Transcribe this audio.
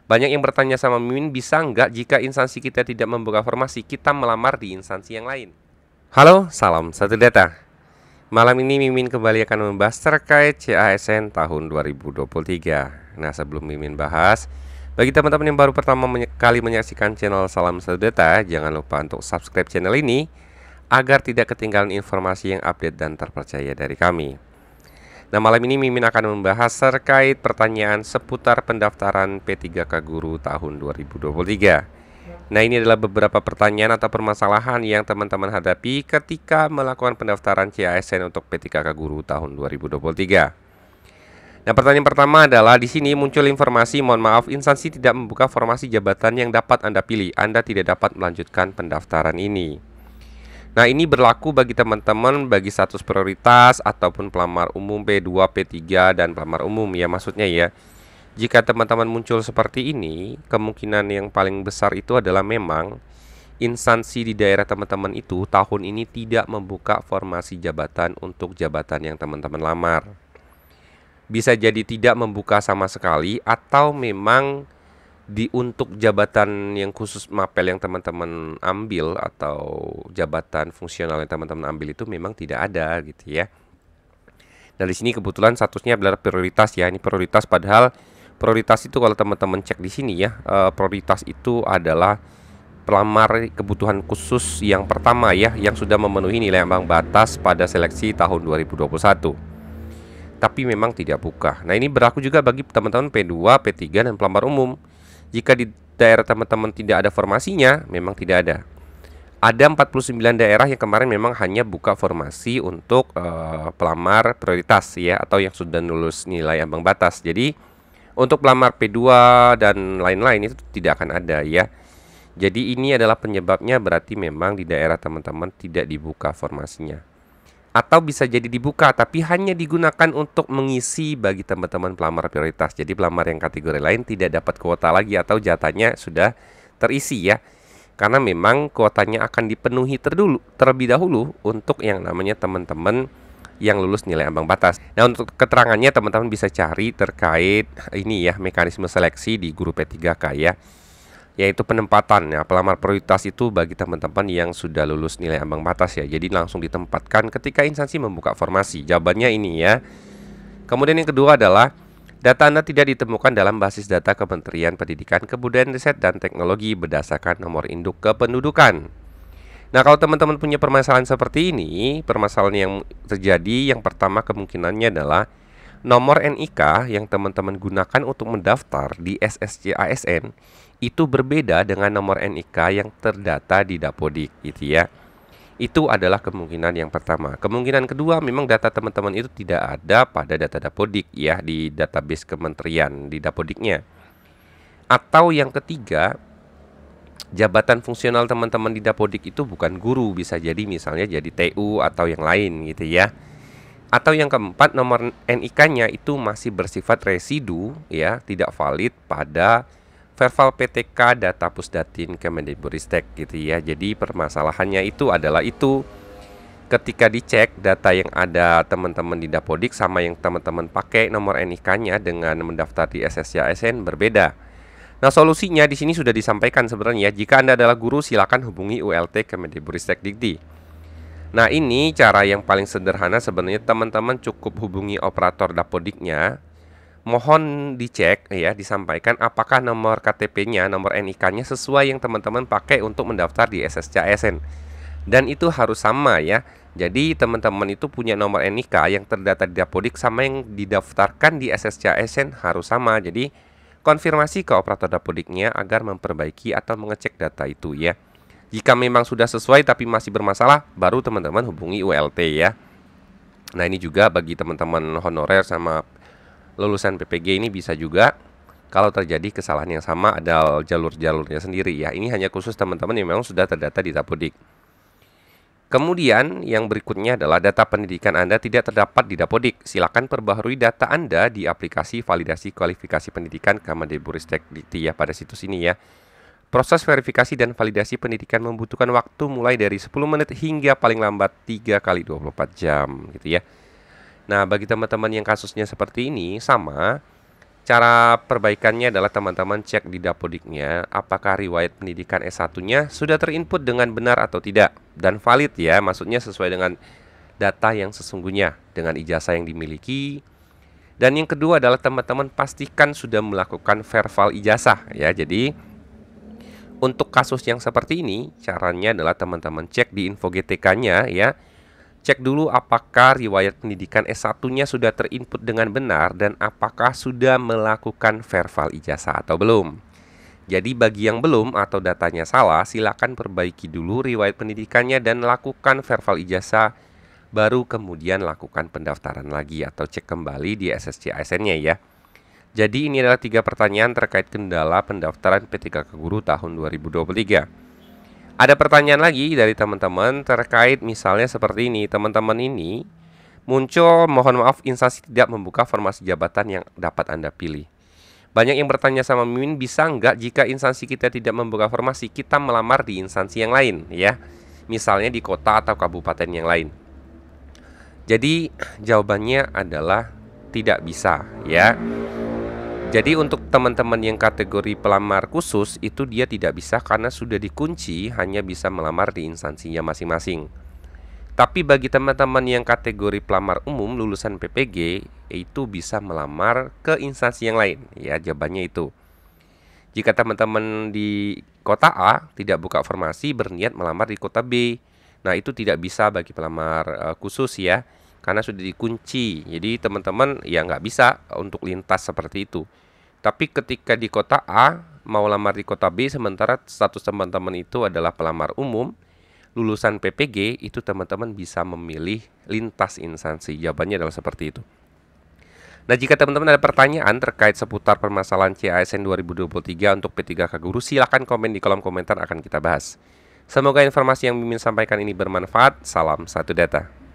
Banyak yang bertanya sama Mimin, bisa nggak jika instansi kita tidak membuka formasi, kita melamar di instansi yang lain? Halo, salam satu data. Malam ini Mimin kembali akan membahas terkait CASN tahun 2023. Nah, sebelum Mimin bahas, bagi teman-teman yang baru pertama kali menyaksikan channel Salam Satu Data, jangan lupa untuk subscribe channel ini agar tidak ketinggalan informasi yang update dan terpercaya dari kami. Nah, malam ini Mimin akan membahas terkait pertanyaan seputar pendaftaran P3K Guru tahun 2023. Nah, ini adalah beberapa pertanyaan atau permasalahan yang teman-teman hadapi ketika melakukan pendaftaran CASN untuk P3K Guru tahun 2023. Nah, pertanyaan pertama adalah di sini muncul informasi, mohon maaf, instansi tidak membuka formasi jabatan yang dapat Anda pilih. Anda tidak dapat melanjutkan pendaftaran ini. Nah, ini berlaku bagi teman-teman bagi status prioritas ataupun pelamar umum P2, P3 dan pelamar umum ya, maksudnya ya. Jika teman-teman muncul seperti ini, kemungkinan yang paling besar itu adalah memang instansi di daerah teman-teman itu tahun ini tidak membuka formasi jabatan untuk jabatan yang teman-teman lamar. Bisa jadi tidak membuka sama sekali, atau memang untuk jabatan yang khusus mapel yang teman-teman ambil atau jabatan fungsional yang teman-teman ambil itu memang tidak ada gitu ya. Nah, di sini kebetulan statusnya adalah prioritas ya. Ini prioritas, padahal prioritas itu kalau teman-teman cek di sini ya, prioritas itu adalah pelamar kebutuhan khusus yang pertama ya, yang sudah memenuhi nilai ambang batas pada seleksi tahun 2021. Tapi memang tidak buka. Nah, ini berlaku juga bagi teman-teman P2, P3 dan pelamar umum. Jika di daerah teman-teman tidak ada formasinya, memang tidak ada. Ada 49 daerah yang kemarin memang hanya buka formasi untuk pelamar prioritas ya, atau yang sudah lulus nilai ambang batas. Jadi untuk pelamar P2 dan lain-lain itu tidak akan ada ya. Jadi ini adalah penyebabnya, berarti memang di daerah teman-teman tidak dibuka formasinya. Atau bisa jadi dibuka tapi hanya digunakan untuk mengisi bagi teman-teman pelamar prioritas. Jadi pelamar yang kategori lain tidak dapat kuota lagi atau jatahnya sudah terisi ya. Karena memang kuotanya akan dipenuhi terlebih dahulu untuk yang namanya teman-teman yang lulus nilai ambang batas. Nah, untuk keterangannya teman-teman bisa cari terkait ini ya, mekanisme seleksi di guru P3K ya. Yaitu penempatan ya, pelamar prioritas itu bagi teman-teman yang sudah lulus nilai ambang batas ya. Jadi langsung ditempatkan ketika instansi membuka formasi. Jawabannya ini ya. Kemudian yang kedua adalah data Anda tidak ditemukan dalam basis data Kementerian Pendidikan, Kebudayaan, Riset dan Teknologi berdasarkan nomor induk kependudukan. Nah, kalau teman-teman punya permasalahan seperti ini, permasalahan yang terjadi yang pertama kemungkinannya adalah nomor NIK yang teman-teman gunakan untuk mendaftar di SSC ASN itu berbeda dengan nomor NIK yang terdata di Dapodik gitu ya. Itu adalah kemungkinan yang pertama. Kemungkinan kedua, memang data teman-teman itu tidak ada pada data Dapodik ya, di database kementerian di Dapodiknya. Atau yang ketiga, jabatan fungsional teman-teman di Dapodik itu bukan guru, bisa jadi misalnya jadi TU atau yang lain gitu ya. Atau yang keempat, nomor NIK-nya itu masih bersifat residu ya, tidak valid pada Verval PTK Data Pusdatin Kemendikbudristek gitu ya. Jadi permasalahannya itu adalah itu, ketika dicek data yang ada teman-teman di Dapodik sama yang teman-teman pakai nomor NIK-nya dengan mendaftar di SSC ASN berbeda. Nah, solusinya di sini sudah disampaikan sebenarnya. Jika Anda adalah guru, silakan hubungi ULT Kemendikbudristek Dikti. Nah, ini cara yang paling sederhana sebenarnya, teman-teman cukup hubungi operator Dapodiknya. Mohon dicek ya, disampaikan apakah nomor KTP-nya, nomor NIK-nya sesuai yang teman-teman pakai untuk mendaftar di SSC ASN. Dan itu harus sama ya. Jadi teman-teman itu punya nomor NIK yang terdata di Dapodik sama yang didaftarkan di SSC ASN harus sama. Jadi konfirmasi ke operator Dapodiknya agar memperbaiki atau mengecek data itu ya. Jika memang sudah sesuai tapi masih bermasalah, baru teman-teman hubungi ULT ya. Nah, ini juga bagi teman-teman honorer sama lulusan PPG ini bisa juga kalau terjadi kesalahan yang sama, ada jalur-jalurnya sendiri ya. Ini hanya khusus teman-teman yang memang sudah terdata di Dapodik. Kemudian yang berikutnya adalah data pendidikan Anda tidak terdapat di Dapodik. Silakan perbaharui data Anda di aplikasi validasi kualifikasi pendidikan Kemendikbudristek Dikti ya, pada situs ini ya. Proses verifikasi dan validasi pendidikan membutuhkan waktu mulai dari 10 menit hingga paling lambat 3 kali 24 jam gitu ya. Nah, bagi teman-teman yang kasusnya seperti ini sama, Cara perbaikannya adalah teman-teman cek di Dapodiknya apakah riwayat pendidikan S1-nya sudah terinput dengan benar atau tidak dan valid ya, maksudnya sesuai dengan data yang sesungguhnya dengan ijazah yang dimiliki. Dan yang kedua adalah teman-teman pastikan sudah melakukan verval ijazah ya. Jadi untuk kasus yang seperti ini caranya adalah teman-teman cek di info GTK-nya ya. Cek dulu apakah riwayat pendidikan S1-nya sudah terinput dengan benar dan apakah sudah melakukan verval ijazah atau belum. Jadi bagi yang belum atau datanya salah, silakan perbaiki dulu riwayat pendidikannya dan lakukan verval ijazah, baru kemudian lakukan pendaftaran lagi atau cek kembali di SSC ASN-nya ya. Jadi ini adalah 3 pertanyaan terkait kendala pendaftaran P3K Guru tahun 2023. Ada pertanyaan lagi dari teman-teman terkait misalnya seperti ini. Teman-teman ini muncul, mohon maaf, instansi tidak membuka formasi jabatan yang dapat Anda pilih. Banyak yang bertanya sama Mimin, bisa nggak jika instansi kita tidak membuka formasi, kita melamar di instansi yang lain ya. Misalnya di kota atau kabupaten yang lain. Jadi jawabannya adalah tidak bisa ya. Jadi untuk teman-teman yang kategori pelamar khusus itu dia tidak bisa karena sudah dikunci, hanya bisa melamar di instansinya masing-masing. Tapi bagi teman-teman yang kategori pelamar umum lulusan PPG itu bisa melamar ke instansi yang lain ya, jawabannya itu. Jika teman-teman di kota A tidak buka formasi berniat melamar di kota B, nah itu tidak bisa bagi pelamar khusus ya, karena sudah dikunci. Jadi teman-teman ya nggak bisa untuk lintas seperti itu. Tapi ketika di kota A mau lamar di kota B, sementara status teman-teman itu adalah pelamar umum lulusan PPG, itu teman-teman bisa memilih lintas instansi. Jawabannya adalah seperti itu. Nah, jika teman-teman ada pertanyaan terkait seputar permasalahan CASN 2023 untuk P3K Guru, silakan komen di kolom komentar, akan kita bahas. Semoga informasi yang Mimin sampaikan ini bermanfaat. Salam satu data.